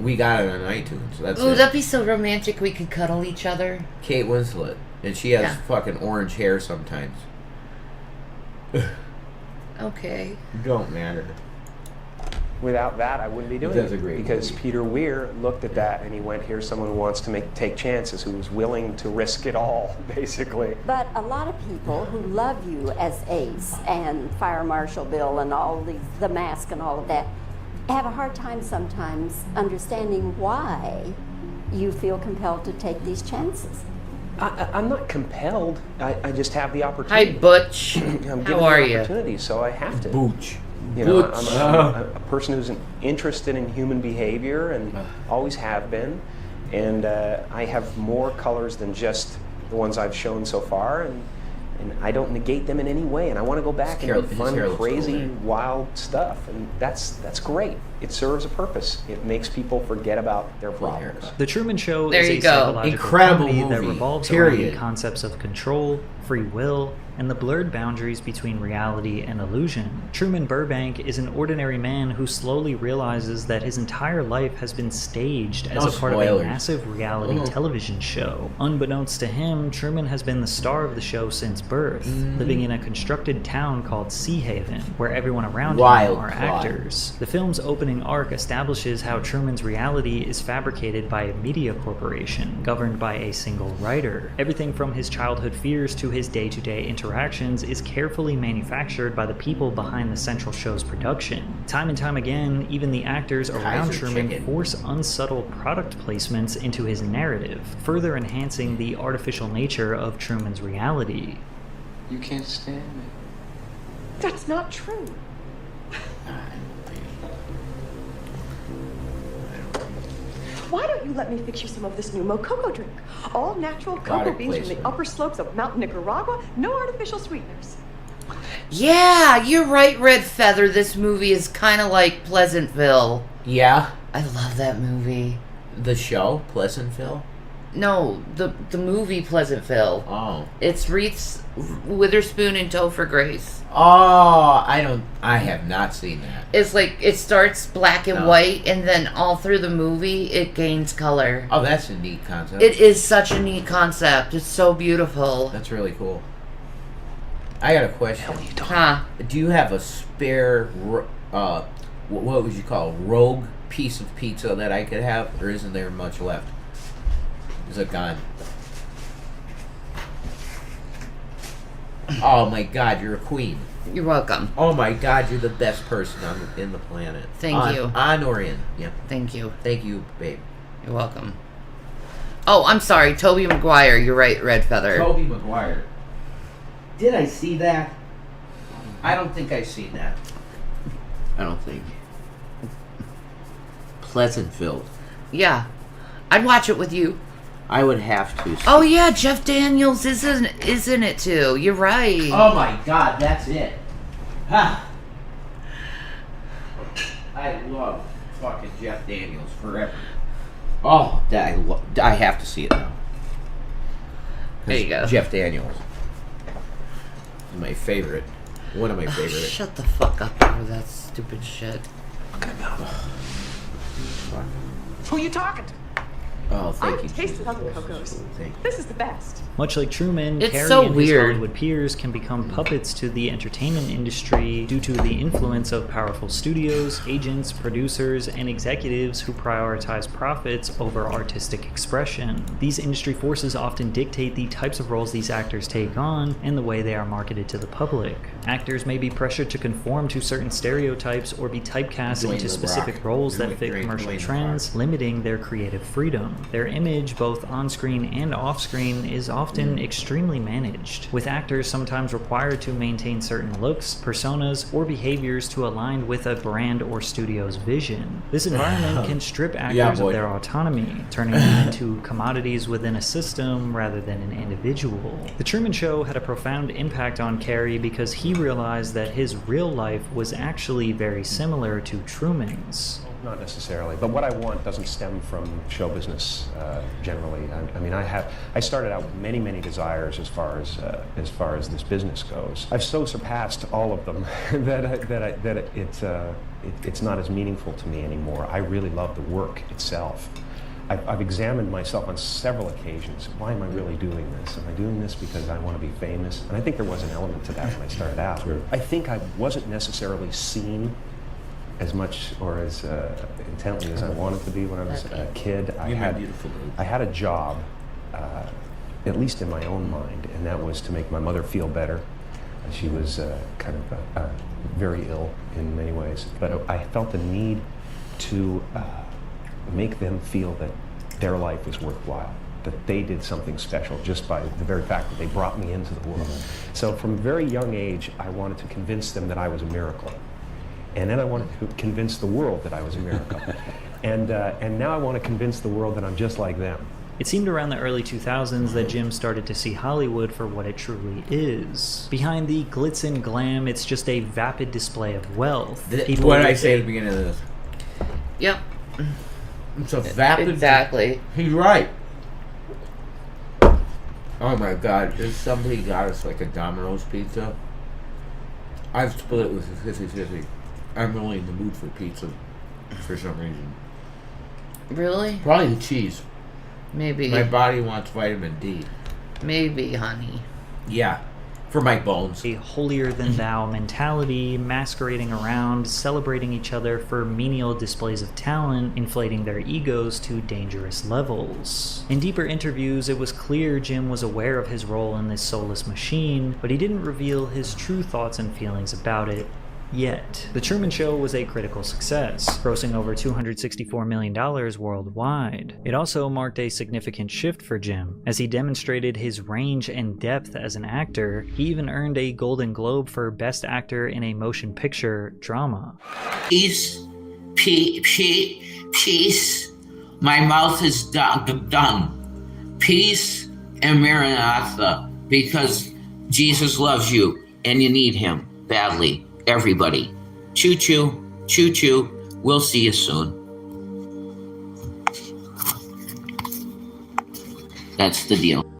We got it on iTunes. That's Ooh, it. that'd be so romantic. We could cuddle each other. Kate Winslet. And she has fucking orange hair sometimes. Okay. Don't matter. Without that, I wouldn't be doing That's it. a great Because movie. Peter Weir looked at that and he went, here's someone who wants to take chances, who's willing to risk it all, basically. But a lot of people who love you as Ace and Fire Marshal Bill and all these, the mask and all of that, have a hard time sometimes understanding why you feel compelled to take these chances. I'm not compelled. I just have the opportunity. Hi, Butch. I'm given How are the you? opportunity, so I have to. Booch. You know, Booch. I'm a person who's interested in human behavior and always have been. And I have more colors than just the ones I've shown so far. And I don't negate them in any way. And I want to go back and do fun, crazy, wild stuff. And that's great. It serves a purpose. It makes people forget about their problems. The Truman Show There is you a go. psychological Incredible comedy that movie. revolves around the Period. concepts of control, free will, and the blurred boundaries between reality and illusion. Truman Burbank is an ordinary man who slowly realizes that his entire life has been staged as No a part of spoilers. a massive reality television show. Unbeknownst to him, Truman has been the star of the show since birth, living in a constructed town called Sea Haven, where everyone around Wild him are plot. actors. The film's opening arc establishes how Truman's reality is fabricated by a media corporation, governed by a single writer. Everything from his childhood fears to his day-to-day interactions is carefully manufactured by the people behind the central show's production. Time and time again, even the actors around Kaiser Truman chicken. force unsubtle product placements into his narrative, further enhancing the artificial nature of Truman's reality. You can't stand me. That's not true. Why don't you let me fix you some of this new Mococo drink? All natural cocoa Product beans from the placement. upper slopes of Mount Nicaragua, no artificial sweeteners. Yeah, you're right, Red Feather. This movie is kind of like Pleasantville. Yeah. I love that movie. The show, Pleasantville? No, the movie Pleasantville. Oh. It's Reese Witherspoon and Topher Grace. Oh, I have not seen that. It's like, it starts black and No. white, and then all through the movie, it gains color. Oh, that's a neat concept. It is such a neat concept. It's so beautiful. That's really cool. I got a question. Huh. Do you have a spare, what would you call, rogue piece of pizza that I could have? Or isn't there much left? Is it gone? Oh my god, you're a queen. You're welcome. Oh my god, you're the best person in the planet. Thank you. On or in. Yep. Thank you. Thank you, babe. You're welcome. Oh, I'm sorry. Tobey Maguire. You're right, Red Feather. Tobey Maguire. Did I see that? I don't think I've seen that. I don't think. Pleasantville. Yeah. I'd watch it with you. I would have to. Oh, yeah. Jeff Daniels is in it, too. You're right. Oh my god, that's it. Ha! I love fucking Jeff Daniels forever. Oh, I have to see it now. There you go. Jeff Daniels is my favorite. One of my favorites. Shut the fuck up over that stupid shit. Who you talking to? Oh, thank you. I've tasted other Cocos. Thank you. This is the best. Much like Truman, It's Carrey so and weird. his Hollywood peers can become puppets to the entertainment industry due to the influence of powerful studios, agents, producers, and executives who prioritize profits over artistic expression. These industry forces often dictate the types of roles these actors take on and the way they are marketed to the public. Actors may be pressured to conform to certain stereotypes or be typecast Dwayne into The specific Rock. roles that Dwayne- fit Dwayne- commercial Dwayne The trends, limiting their creative freedom. Their image, both on-screen and off-screen, is often extremely managed, with actors sometimes required to maintain certain looks, personas, or behaviors to align with a brand or studio's vision. This environment can strip actors of their autonomy, turning them into commodities within a system rather than an individual. The Truman Show had a profound impact on Carrey because he realized that his real life was actually very similar to Truman's. not necessarily. But what I want doesn't stem from show business generally. I started out with many, many desires as far as this business goes. I've so surpassed all of them that it's not as meaningful to me anymore. I really love the work itself. I've examined myself on several occasions. Why am I really doing this? Am I doing this because I want to be famous? And I think there was an element to that when I started out. Sure. I think I wasn't necessarily seen as much or as intently as I wanted to be when I was a kid. I had a job, at least in my own mind, and that was to make my mother feel better. She was kind of very ill in many ways, but I felt the need to make them feel that their life was worthwhile, that they did something special just by the very fact that they brought me into the world. So from a very young age, I wanted to convince them that I was a miracle. And then I wanted to convince the world that I was a miracle. And now I want to convince the world that I'm just like them. It seemed around the early 2000s that Jim started to see Hollywood for what it truly is. Behind the glitz and glam, it's just a vapid display of wealth. What did I say at the beginning of this? Yep. It's a vapid... Exactly. He's right. Oh my God, if somebody got us like a Domino's pizza, I'd split it with a 50-50. I'm really in the mood for pizza for some reason. Really? Probably the cheese. Maybe. My body wants vitamin D. Maybe, honey. Yeah, for my bones. A holier-than-thou mentality, masquerading around, celebrating each other for menial displays of talent, inflating their egos to dangerous levels. In deeper interviews, it was clear Jim was aware of his role in this soulless machine, but he didn't reveal his true thoughts and feelings about it. Yet. The Truman Show was a critical success, grossing over $264 million worldwide. It also marked a significant shift for Jim. As he demonstrated his range and depth as an actor, he even earned a Golden Globe for Best Actor in a Motion Picture Drama. Peace. My mouth is done. Peace and Maranatha, because Jesus loves you and you need him badly. Everybody. Choo-choo, choo-choo. We'll see you soon. That's the deal.